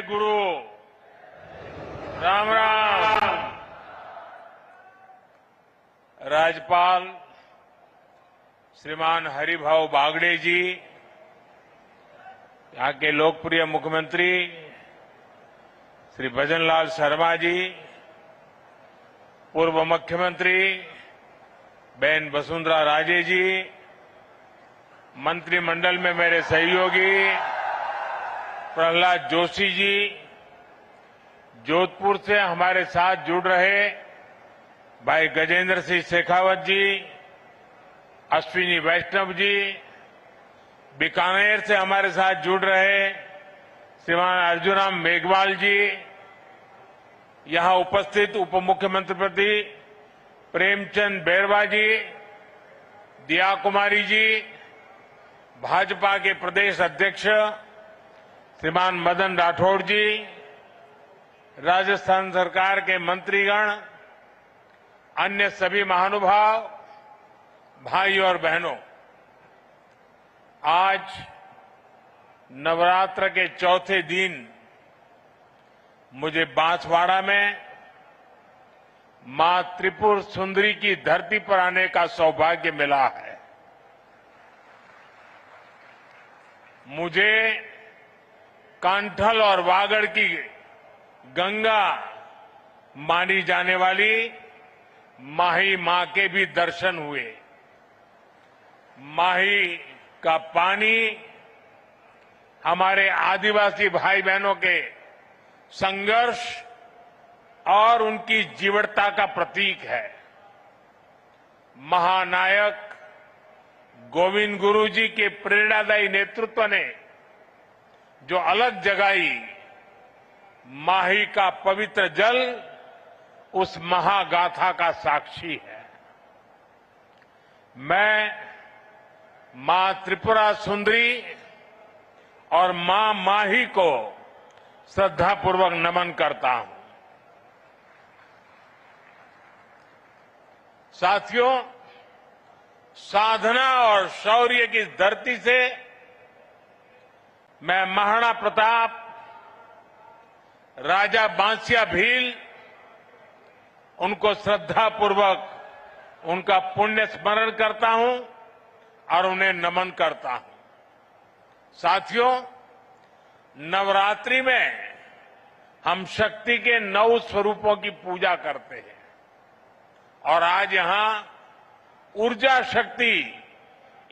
जय गुरु। राम राम। राज्यपाल श्रीमान हरिभाऊ बागड़े जी, यहाँ के लोकप्रिय मुख्यमंत्री श्री भजनलाल शर्मा जी, पूर्व मुख्यमंत्री बहन वसुंधरा राजे जी, मंत्रिमंडल में मेरे सहयोगी प्रहलाद जोशी जी, जोधपुर से हमारे साथ जुड़ रहे भाई गजेंद्र सिंह शेखावत जी, अश्विनी वैष्णव जी, बीकानेर से हमारे साथ जुड़ रहे श्रीमान अर्जुनराम मेघवाल जी, यहां उपस्थित उप मुख्यमंत्री पति प्रेमचंद बैरवा जी, दिया कुमारी जी, भाजपा के प्रदेश अध्यक्ष श्रीमान मदन राठौड़ जी, राजस्थान सरकार के मंत्रीगण, अन्य सभी महानुभाव, भाई और बहनों, आज नवरात्र के चौथे दिन मुझे बांसवाड़ा में मां त्रिपुर सुंदरी की धरती पर आने का सौभाग्य मिला है। मुझे कांठल और वागड़ की गंगा मानी जाने वाली माही मां के भी दर्शन हुए। माही का पानी हमारे आदिवासी भाई बहनों के संघर्ष और उनकी जीवटता का प्रतीक है। महानायक गोविंद गुरु जी के प्रेरणादायी नेतृत्व ने जो अलग जगाई, माही का पवित्र जल उस महागाथा का साक्षी है। मैं मां त्रिपुरा सुंदरी और मां माही को श्रद्धापूर्वक नमन करता हूं। साथियों, साधना और शौर्य की धरती से मैं महाराणा प्रताप, राजा बांसिया भील, उनको श्रद्धापूर्वक उनका पुण्य स्मरण करता हूं और उन्हें नमन करता हूं। साथियों, नवरात्रि में हम शक्ति के 9 स्वरूपों की पूजा करते हैं और आज यहां ऊर्जा शक्ति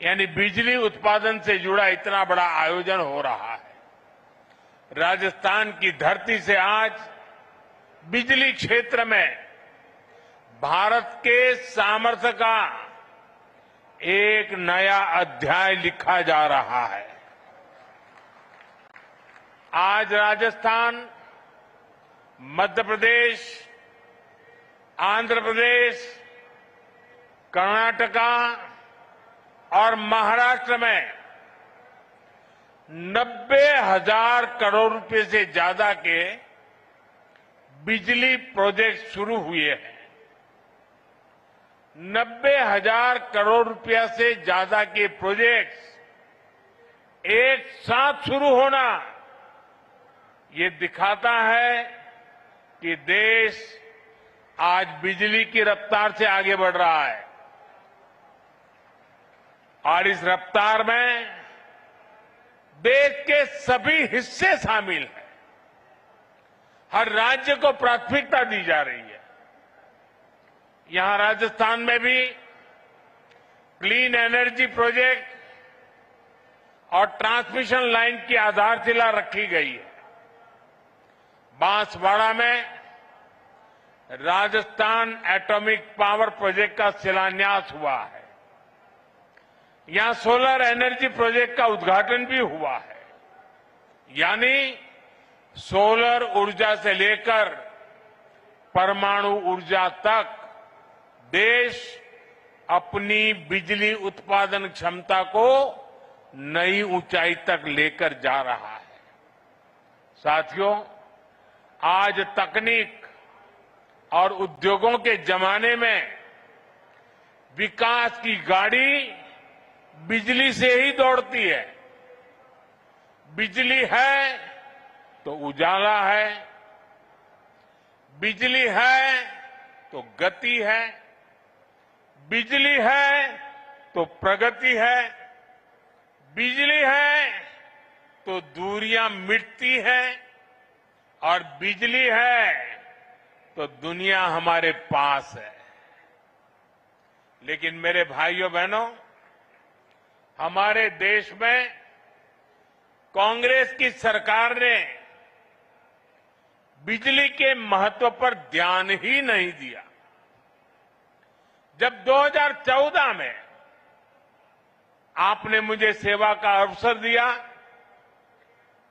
यानी बिजली उत्पादन से जुड़ा इतना बड़ा आयोजन हो रहा है। राजस्थान की धरती से आज बिजली क्षेत्र में भारत के सामर्थ्य का एक नया अध्याय लिखा जा रहा है। आज राजस्थान, मध्य प्रदेश, आंध्र प्रदेश, कर्नाटका और महाराष्ट्र में 90,000 करोड़ रुपए से ज्यादा के बिजली प्रोजेक्ट शुरू हुए हैं। 90,000 करोड़ रुपया से ज्यादा के प्रोजेक्ट्स एक साथ शुरू होना ये दिखाता है कि देश आज बिजली की रफ्तार से आगे बढ़ रहा है और इस रफ्तार में देश के सभी हिस्से शामिल हैं। हर राज्य को प्राथमिकता दी जा रही है। यहां राजस्थान में भी क्लीन एनर्जी प्रोजेक्ट और ट्रांसमिशन लाइन की आधारशिला रखी गई है। बांसवाड़ा में राजस्थान एटॉमिक पावर प्रोजेक्ट का शिलान्यास हुआ है। यहां सोलर एनर्जी प्रोजेक्ट का उद्घाटन भी हुआ है। यानी सोलर ऊर्जा से लेकर परमाणु ऊर्जा तक देश अपनी बिजली उत्पादन क्षमता को नई ऊंचाई तक लेकर जा रहा है। साथियों, आज तकनीक और उद्योगों के जमाने में विकास की गाड़ी बिजली से ही दौड़ती है। बिजली है तो उजाला है, बिजली है तो गति है, बिजली है तो प्रगति है, बिजली है तो दूरियां मिटती हैं और बिजली है तो दुनिया हमारे पास है। लेकिन मेरे भाइयों बहनों, हमारे देश में कांग्रेस की सरकार ने बिजली के महत्व पर ध्यान ही नहीं दिया। जब 2014 में आपने मुझे सेवा का अवसर दिया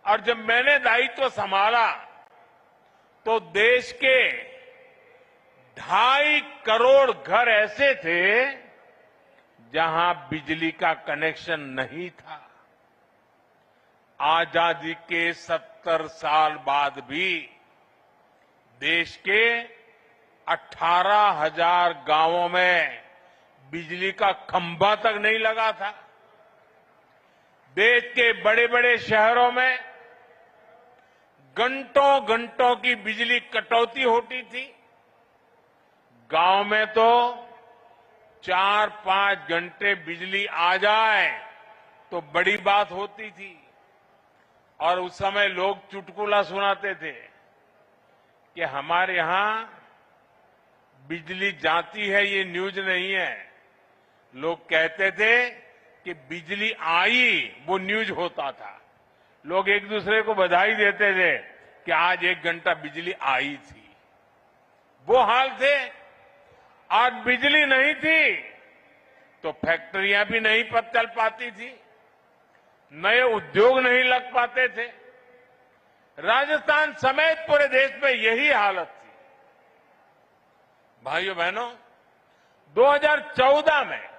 और जब मैंने दायित्व संभाला तो देश के 2.5 करोड़ घर ऐसे थे जहां बिजली का कनेक्शन नहीं था। आजादी के 70 साल बाद भी देश के 18,000 गांवों में बिजली का खंभा तक नहीं लगा था। देश के बड़े बड़े शहरों में घंटों घंटों की बिजली कटौती होती थी। गांव में तो 4-5 घंटे बिजली आ जाए तो बड़ी बात होती थी और उस समय लोग चुटकुला सुनाते थे कि हमारे यहां बिजली जाती है, ये न्यूज नहीं है। लोग कहते थे कि बिजली आई, वो न्यूज होता था। लोग एक दूसरे को बधाई देते थे कि आज 1 घंटा बिजली आई थी। वो हाल थे। आज बिजली नहीं थी तो फैक्ट्रियां भी नहीं चल पाती थी, नए उद्योग नहीं लग पाते थे। राजस्थान समेत पूरे देश में यही हालत थी। भाइयों बहनों, 2014 में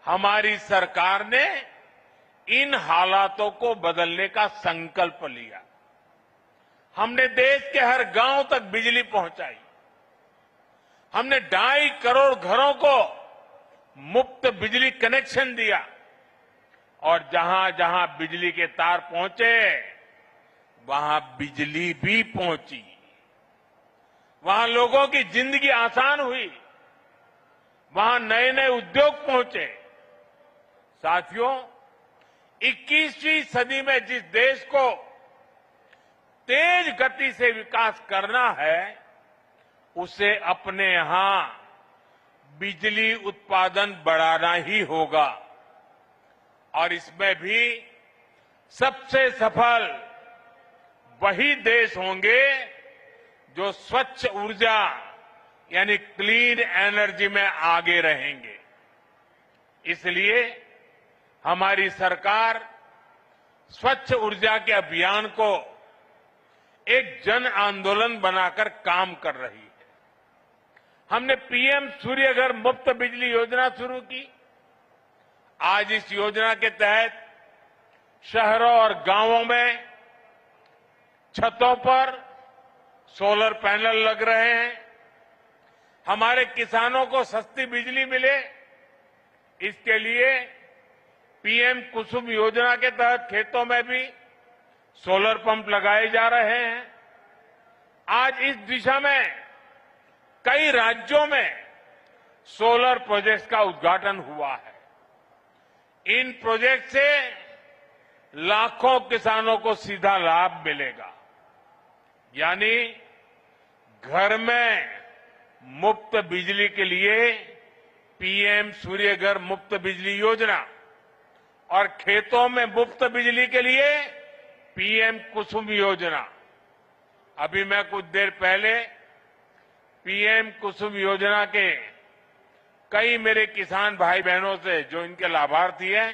हमारी सरकार ने इन हालातों को बदलने का संकल्प लिया। हमने देश के हर गांव तक बिजली पहुंचाई। हमने 2.5 करोड़ घरों को मुफ्त बिजली कनेक्शन दिया और जहां जहां बिजली के तार पहुंचे वहां बिजली भी पहुंची। वहां लोगों की जिंदगी आसान हुई, वहां नए नए उद्योग पहुंचे। साथियों, 21वीं सदी में जिस देश को तेज गति से विकास करना है उसे अपने यहां बिजली उत्पादन बढ़ाना ही होगा और इसमें भी सबसे सफल वही देश होंगे जो स्वच्छ ऊर्जा यानी क्लीन एनर्जी में आगे रहेंगे। इसलिए हमारी सरकार स्वच्छ ऊर्जा के अभियान को एक जन आंदोलन बनाकर काम कर रही है। हमने पीएम सूर्य घर मुफ्त बिजली योजना शुरू की। आज इस योजना के तहत शहरों और गांवों में छतों पर सोलर पैनल लग रहे हैं। हमारे किसानों को सस्ती बिजली मिले, इसके लिए पीएम कुसुम योजना के तहत खेतों में भी सोलर पंप लगाए जा रहे हैं। आज इस दिशा में कई राज्यों में सोलर प्रोजेक्ट्स का उद्घाटन हुआ है। इन प्रोजेक्ट से लाखों किसानों को सीधा लाभ मिलेगा, यानी घर में मुफ्त बिजली के लिए पीएम सूर्य घर मुफ्त बिजली योजना और खेतों में मुफ्त बिजली के लिए पीएम कुसुम योजना। अभी मैं कुछ देर पहले पीएम कुसुम योजना के कई मेरे किसान भाई बहनों से जो इनके लाभार्थी हैं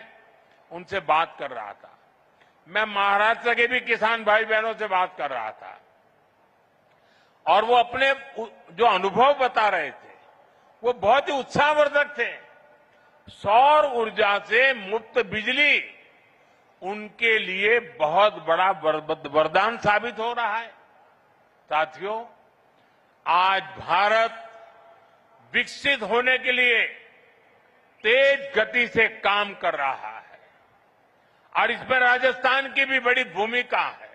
उनसे बात कर रहा था। मैं महाराष्ट्र के भी किसान भाई बहनों से बात कर रहा था और वो अपने जो अनुभव बता रहे थे वो बहुत ही उत्साहवर्धक थे। सौर ऊर्जा से मुफ्त बिजली उनके लिए बहुत बड़ा वरदान साबित हो रहा है। साथियों, आज भारत विकसित होने के लिए तेज गति से काम कर रहा है और इसमें राजस्थान की भी बड़ी भूमिका है।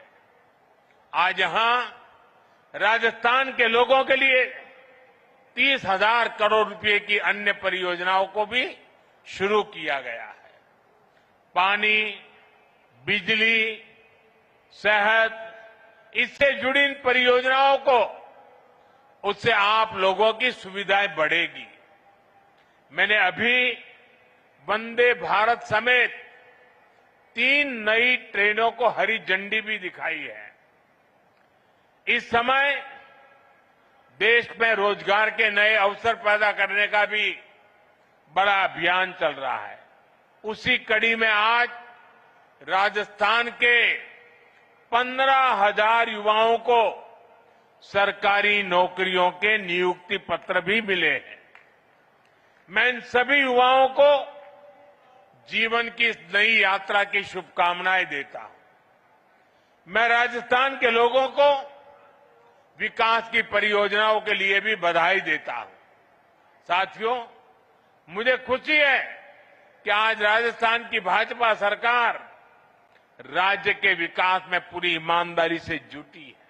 आज यहां राजस्थान के लोगों के लिए 30,000 करोड़ रुपए की अन्य परियोजनाओं को भी शुरू किया गया है। पानी, बिजली, सेहत, इससे जुड़ी इन परियोजनाओं को उससे आप लोगों की सुविधाएं बढ़ेगी। मैंने अभी वंदे भारत समेत 3 नई ट्रेनों को हरी झंडी भी दिखाई है। इस समय देश में रोजगार के नए अवसर पैदा करने का भी बड़ा अभियान चल रहा है। उसी कड़ी में आज राजस्थान के 15,000 युवाओं को सरकारी नौकरियों के नियुक्ति पत्र भी मिले हैं। मैं इन सभी युवाओं को जीवन की इस नई यात्रा की शुभकामनाएं देता हूं। मैं राजस्थान के लोगों को विकास की परियोजनाओं के लिए भी बधाई देता हूं। साथियों, मुझे खुशी है कि आज राजस्थान की भाजपा सरकार राज्य के विकास में पूरी ईमानदारी से जुटी है।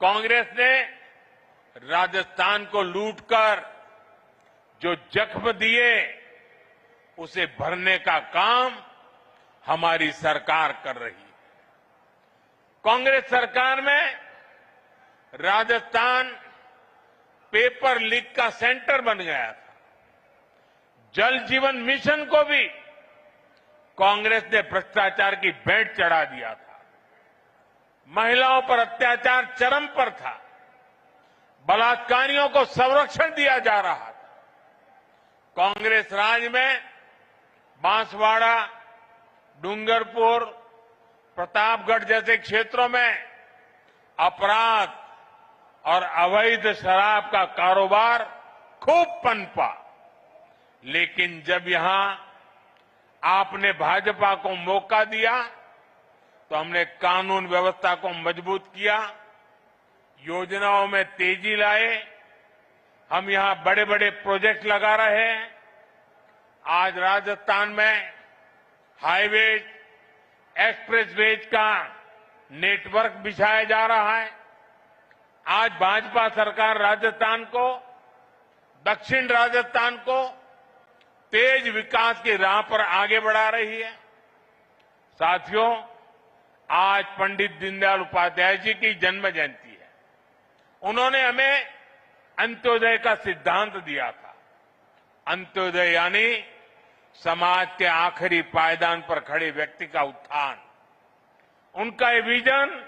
कांग्रेस ने राजस्थान को लूटकर जो जख्म दिए उसे भरने का काम हमारी सरकार कर रही है। कांग्रेस सरकार में राजस्थान पेपर लीक का सेंटर बन गया था। जल जीवन मिशन को भी कांग्रेस ने भ्रष्टाचार की भेंट चढ़ा दिया था। महिलाओं पर अत्याचार चरम पर था। बलात्कारियों को संरक्षण दिया जा रहा था। कांग्रेस राज में बांसवाड़ा, डूंगरपुर, प्रतापगढ़ जैसे क्षेत्रों में अपराध और अवैध शराब का कारोबार खूब पनपा। लेकिन जब यहां आपने भाजपा को मौका दिया तो हमने कानून व्यवस्था को मजबूत किया, योजनाओं में तेजी लाए। हम यहां बड़े बड़े प्रोजेक्ट लगा रहे हैं। आज राजस्थान में हाईवेज, एक्सप्रेसवेज का नेटवर्क बिछाया जा रहा है। आज भाजपा सरकार राजस्थान को, दक्षिण राजस्थान को तेज विकास की राह पर आगे बढ़ा रही है। साथियों, आज पंडित दीनदयाल उपाध्याय जी की जन्म जयंती है। उन्होंने हमें अंत्योदय का सिद्धांत दिया था। अंत्योदय यानी समाज के आखिरी पायदान पर खड़े व्यक्ति का उत्थान। उनका ये विजन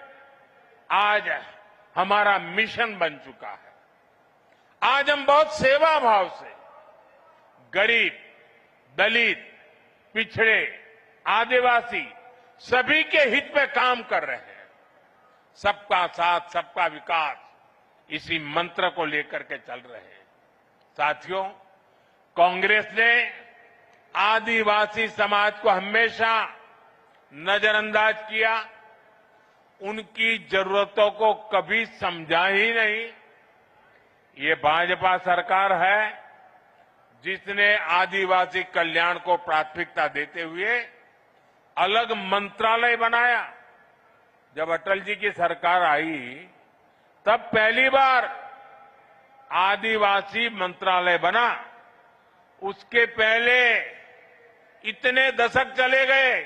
आज हमारा मिशन बन चुका है। आज हम बहुत सेवा भाव से गरीब, दलित, पिछड़े, आदिवासी सभी के हित में काम कर रहे हैं। सबका साथ, सबका विकास, इसी मंत्र को लेकर के चल रहे हैं। साथियों, कांग्रेस ने आदिवासी समाज को हमेशा नजरअंदाज किया। उनकी जरूरतों को कभी समझा ही नहीं। ये भाजपा सरकार है जिसने आदिवासी कल्याण को प्राथमिकता देते हुए अलग मंत्रालय बनाया। जब अटल जी की सरकार आई तब पहली बार आदिवासी मंत्रालय बना। उसके पहले इतने दशक चले गए,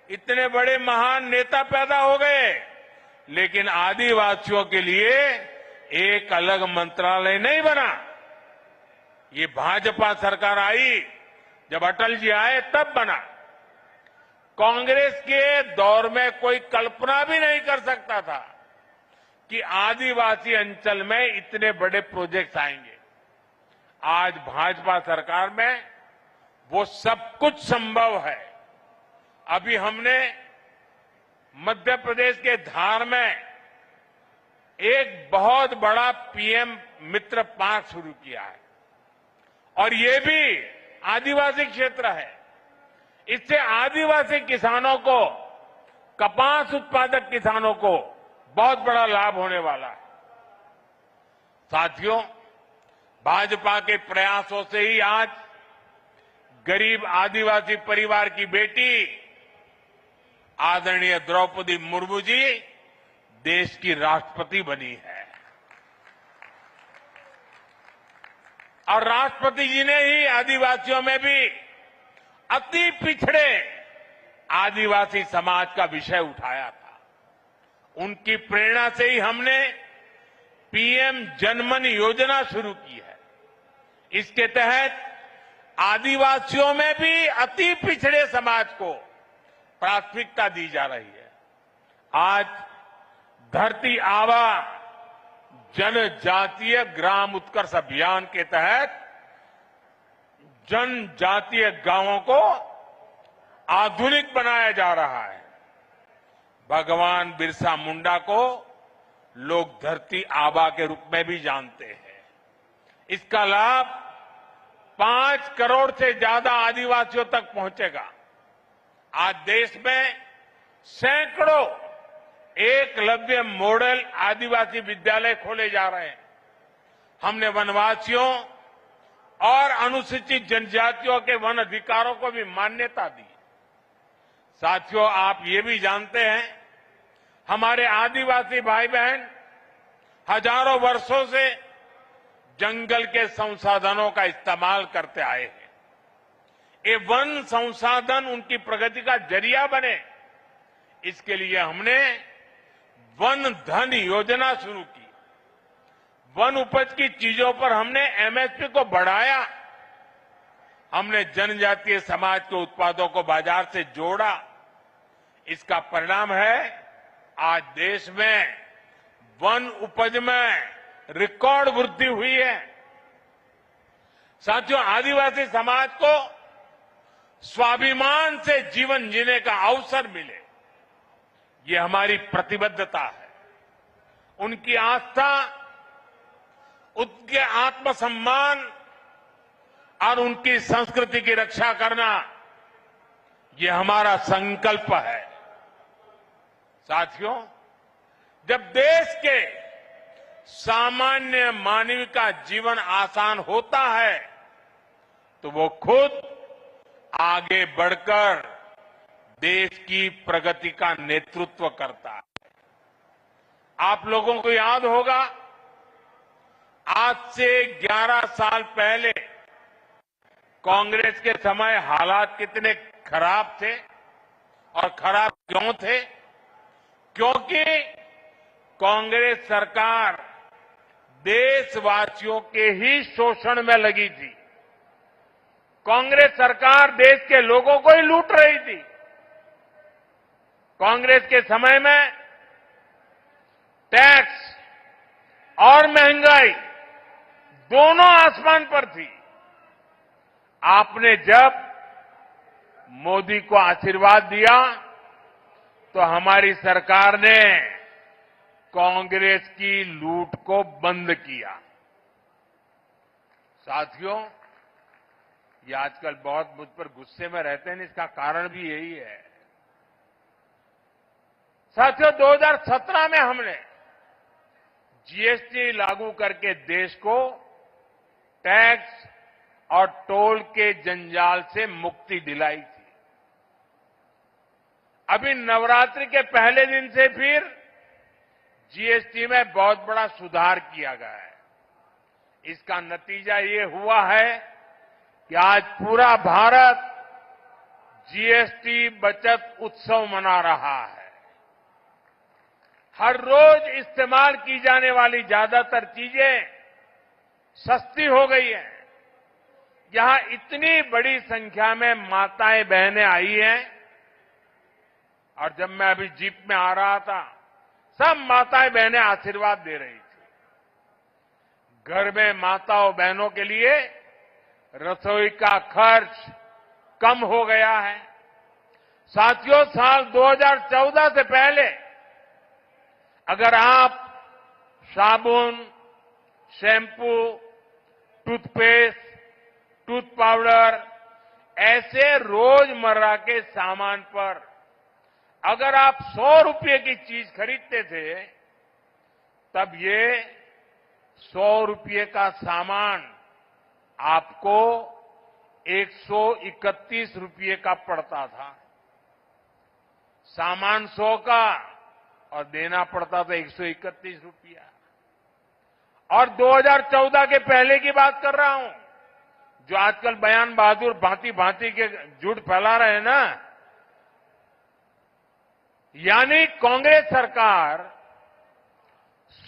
इतने बड़े महान नेता पैदा हो गए, लेकिन आदिवासियों के लिए एक अलग मंत्रालय नहीं बना। ये भाजपा सरकार आई, जब अटल जी आए तब बना। कांग्रेस के दौर में कोई कल्पना भी नहीं कर सकता था कि आदिवासी अंचल में इतने बड़े प्रोजेक्ट्स आएंगे। आज भाजपा सरकार में वो सब कुछ संभव है। अभी हमने मध्य प्रदेश के धार में एक बहुत बड़ा पीएम मित्र पार्क शुरू किया है और ये भी आदिवासी क्षेत्र है। इससे आदिवासी किसानों को, कपास उत्पादक किसानों को बहुत बड़ा लाभ होने वाला है। साथियों, भाजपा के प्रयासों से ही आज गरीब आदिवासी परिवार की बेटी आदरणीय द्रौपदी मुर्मू जी देश की राष्ट्रपति बनी है। और राष्ट्रपति जी ने ही आदिवासियों में भी अति पिछड़े आदिवासी समाज का विषय उठाया था। उनकी प्रेरणा से ही हमने पीएम जनमन योजना शुरू की है। इसके तहत आदिवासियों में भी अति पिछड़े समाज को प्राथमिकता दी जा रही है। आज धरती आबा जनजातीय ग्राम उत्कर्ष अभियान के तहत जनजातीय गांवों को आधुनिक बनाया जा रहा है। भगवान बिरसा मुंडा को लोग धरती आबा के रूप में भी जानते हैं। इसका लाभ 5 करोड़ से ज्यादा आदिवासियों तक पहुंचेगा। आज देश में सैकड़ों एकलव्य मॉडल आदिवासी विद्यालय खोले जा रहे हैं। हमने वनवासियों और अनुसूचित जनजातियों के वन अधिकारों को भी मान्यता दी। साथियों, आप ये भी जानते हैं, हमारे आदिवासी भाई बहन हजारों वर्षों से जंगल के संसाधनों का इस्तेमाल करते आए हैं। ये वन संसाधन उनकी प्रगति का जरिया बने, इसके लिए हमने वन धन योजना शुरू की। वन उपज की चीजों पर हमने एमएसपी को बढ़ाया। हमने जनजातीय समाज के उत्पादों को बाजार से जोड़ा। इसका परिणाम है आज देश में वन उपज में रिकॉर्ड वृद्धि हुई है। साथियों, आदिवासी समाज को स्वाभिमान से जीवन जीने का अवसर मिले, ये हमारी प्रतिबद्धता है। उनकी आस्था, उनके आत्मसम्मान और उनकी संस्कृति की रक्षा करना, ये हमारा संकल्प है। साथियों, जब देश के सामान्य मानव का जीवन आसान होता है तो वो खुद आगे बढ़कर देश की प्रगति का नेतृत्व करता है। आप लोगों को याद होगा, आज से 11 साल पहले कांग्रेस के समय हालात कितने खराब थे। और खराब क्यों थे? क्योंकि कांग्रेस सरकार देशवासियों के ही शोषण में लगी थी। कांग्रेस सरकार देश के लोगों को ही लूट रही थी। कांग्रेस के समय में टैक्स और महंगाई दोनों आसमान पर थी। आपने जब मोदी को आशीर्वाद दिया तो हमारी सरकार ने कांग्रेस की लूट को बंद किया। साथियों, ये आजकल बहुत मुझ पर गुस्से में रहते हैं, इसका कारण भी यही है। साथियों, 2017 में हमने जीएसटी लागू करके देश को टैक्स और टोल के जंजाल से मुक्ति दिलाई थी। अभी नवरात्रि के पहले दिन से फिर जीएसटी में बहुत बड़ा सुधार किया गया है। इसका नतीजा ये हुआ है कि आज पूरा भारत जीएसटी बचत उत्सव मना रहा है। हर रोज इस्तेमाल की जाने वाली ज्यादातर चीजें सस्ती हो गई हैं। यहां इतनी बड़ी संख्या में माताएं बहनें आई हैं, और जब मैं अभी जीप में आ रहा था, सब माताएं बहनें आशीर्वाद दे रही थी। घर में माताओं बहनों के लिए रसोई का खर्च कम हो गया है। साथियों, साल 2014 से पहले अगर आप साबुन, शैम्पू, टूथपेस्ट, टूथ पाउडर ऐसे रोजमर्रा के सामान पर अगर आप 100 रुपये की चीज खरीदते थे, तब ये 100 रुपये का सामान आपको 131 रुपये का पड़ता था। सामान 100 का, और देना पड़ता था 131 रुपया। और 2014 के पहले की बात कर रहा हूं, जो आजकल बयान बहादुर भांति भांति के झूठ फैला रहे हैं ना, यानी कांग्रेस सरकार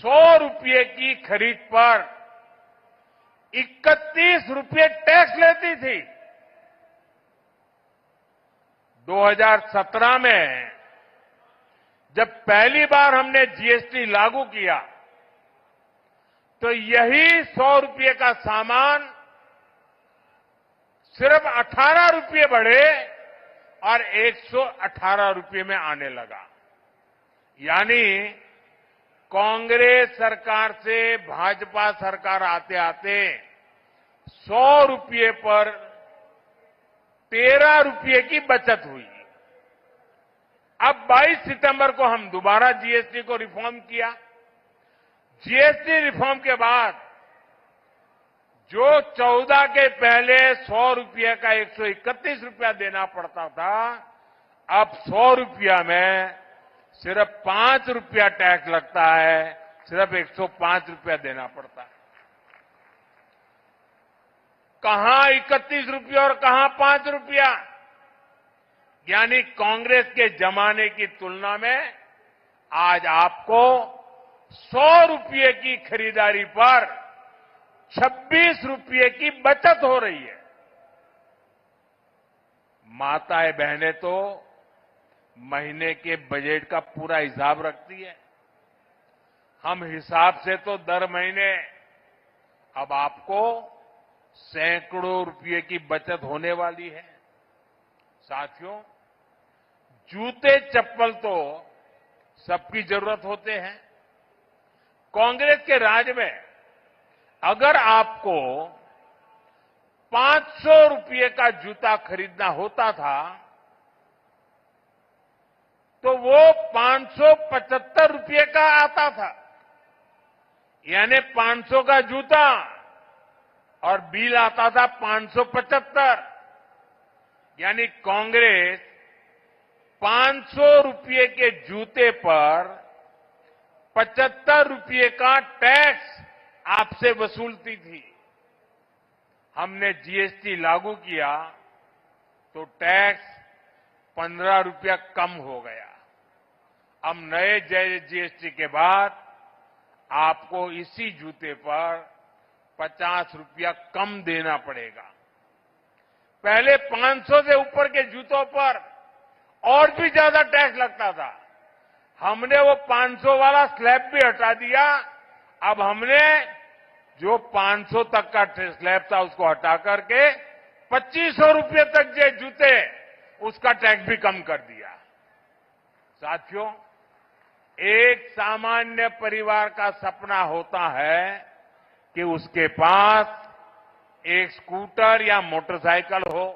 100 रुपये की खरीद पर 31 रुपये टैक्स लेती थी। 2017 में जब पहली बार हमने जीएसटी लागू किया तो यही 100 रुपये का सामान सिर्फ 18 रुपये बढ़े और 118 रुपये में आने लगा। यानी कांग्रेस सरकार से भाजपा सरकार आते आते 100 रुपये पर 13 रुपये की बचत हुई। अब 22 सितंबर को हम दोबारा जीएसटी को रिफॉर्म किया। जीएसटी रिफॉर्म के बाद जो 14 के पहले 100 रुपये का 131 रुपया देना पड़ता था, अब 100 रुपया में सिर्फ 5 रुपया टैक्स लगता है, सिर्फ 105 रुपया देना पड़ता है। कहां 31 रुपया और कहां 5 रुपया? यानी कांग्रेस के जमाने की तुलना में आज आपको 100 रुपये की खरीदारी पर 26 रुपये की बचत हो रही है। माताएं बहनें तो महीने के बजट का पूरा हिसाब रखती है। हम हिसाब से तो दर महीने अब आपको सैकड़ों रुपये की बचत होने वाली है। साथियों, जूते चप्पल तो सबकी जरूरत होते हैं। कांग्रेस के राज में अगर आपको 500 रुपये का जूता खरीदना होता था तो वो 575 रुपये का आता था। यानी 500 का जूता और बिल आता था 575। यानी कांग्रेस 500 रुपये के जूते पर 75 रुपये का टैक्स आपसे वसूलती थी। हमने जीएसटी लागू किया तो टैक्स 15 रुपया कम हो गया। अब नए जीएसटी के बाद आपको इसी जूते पर 50 रुपया कम देना पड़ेगा। पहले 500 से ऊपर के जूतों पर और भी ज्यादा टैक्स लगता था। हमने वो 500 वाला स्लैब भी हटा दिया। अब हमने जो 500 तक का स्लैब था उसको हटा करके 2500 रुपये तक जो जूते उसका टैक्स भी कम कर दिया। साथियों, एक सामान्य परिवार का सपना होता है कि उसके पास एक स्कूटर या मोटरसाइकिल हो।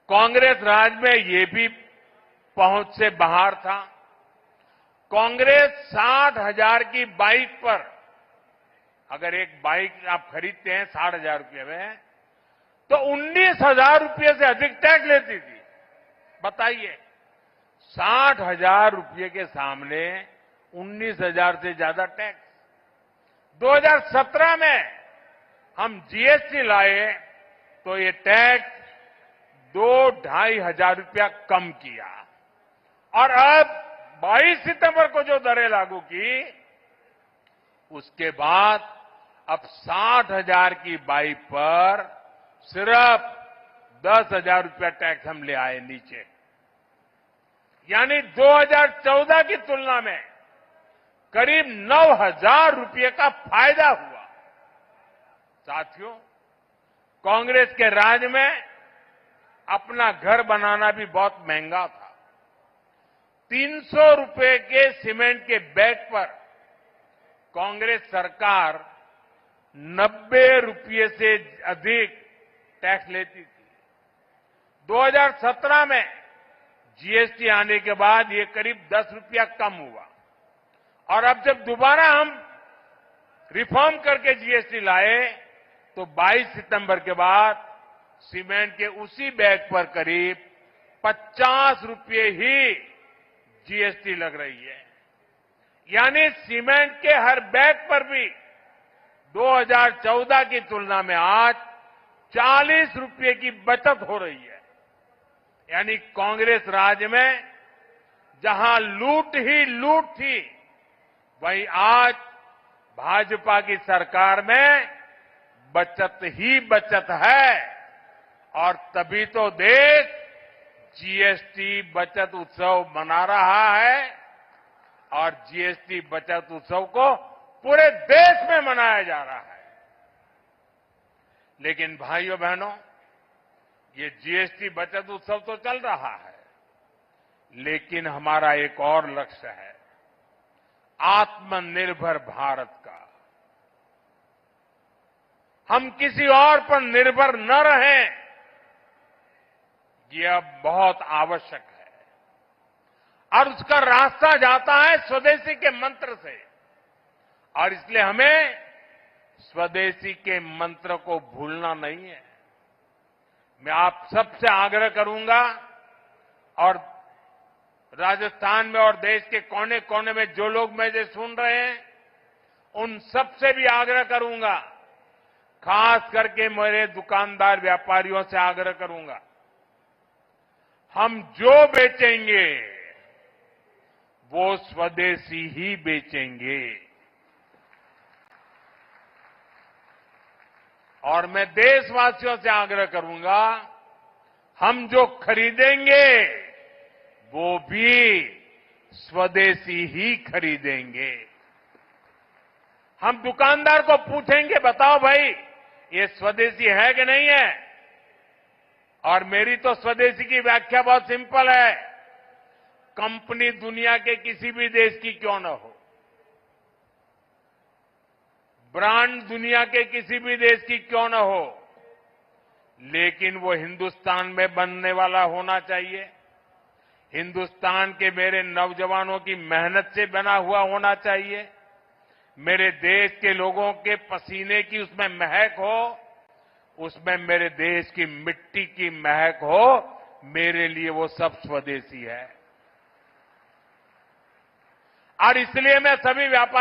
कांग्रेस राज में ये भी पहुंच से बाहर था। कांग्रेस 60,000 की बाइक पर, अगर एक बाइक आप खरीदते हैं 60,000 रुपये में, तो 19,000 रुपये से अधिक टैक्स लेती थी। बताइए, 60,000 रुपये के सामने 19,000 से ज्यादा टैक्स। 2017 में हम जीएसटी लाए तो ये टैक्स 2-2.5 हजार रुपया कम किया। और अब 22 सितंबर को जो दरें लागू की, उसके बाद अब 60,000 की बाइक पर सिर्फ 10,000 रुपया टैक्स हम ले आए नीचे। यानी 2014 की तुलना में करीब 9,000 रुपये का फायदा हुआ। साथियों, कांग्रेस के राज में अपना घर बनाना भी बहुत महंगा था। 300 रुपये के सीमेंट के बैग पर कांग्रेस सरकार 90 रुपये से अधिक टैक्स लेती थी। 2017 में जीएसटी आने के बाद ये करीब 10 रुपया कम हुआ। और अब जब दोबारा हम रिफॉर्म करके जीएसटी लाए तो 22 सितंबर के बाद सीमेंट के उसी बैग पर करीब 50 रुपये ही जीएसटी लग रही है। यानी सीमेंट के हर बैग पर भी 2014 की तुलना में आज 40 रुपये की बचत हो रही है। यानी कांग्रेस राज में जहां लूट ही लूट थी, वहीं आज भाजपा की सरकार में बचत ही बचत है। और तभी तो देश जीएसटी बचत उत्सव मना रहा है और जीएसटी बचत उत्सव को पूरे देश में मनाया जा रहा है। लेकिन भाइयों बहनों, ये जीएसटी बचत उत्सव तो चल रहा है, लेकिन हमारा एक और लक्ष्य है, आत्मनिर्भर भारत का। हम किसी और पर निर्भर न रहें, ये अब बहुत आवश्यक है। और उसका रास्ता जाता है स्वदेशी के मंत्र से। और इसलिए हमें स्वदेशी के मंत्र को भूलना नहीं है। मैं आप सबसे आग्रह करूंगा, और राजस्थान में और देश के कोने कोने में जो लोग मुझे सुन रहे हैं, उन सबसे भी आग्रह करूंगा, खास करके मेरे दुकानदार व्यापारियों से आग्रह करूंगा, हम जो बेचेंगे वो स्वदेशी ही बेचेंगे। और मैं देशवासियों से आग्रह करूंगा, हम जो खरीदेंगे वो भी स्वदेशी ही खरीदेंगे। हम दुकानदार को पूछेंगे, बताओ भाई ये स्वदेशी है कि नहीं है? और मेरी तो स्वदेशी की व्याख्या बहुत सिंपल है, कंपनी दुनिया के किसी भी देश की क्यों न हो, ब्रांड दुनिया के किसी भी देश की क्यों न हो, लेकिन वो हिंदुस्तान में बनने वाला होना चाहिए। हिंदुस्तान के मेरे नौजवानों की मेहनत से बना हुआ होना चाहिए। मेरे देश के लोगों के पसीने की उसमें महक हो, उसमें मेरे देश की मिट्टी की महक हो। मेरे लिए वो सब स्वदेशी है। और इसलिए मैं सभी व्यापारी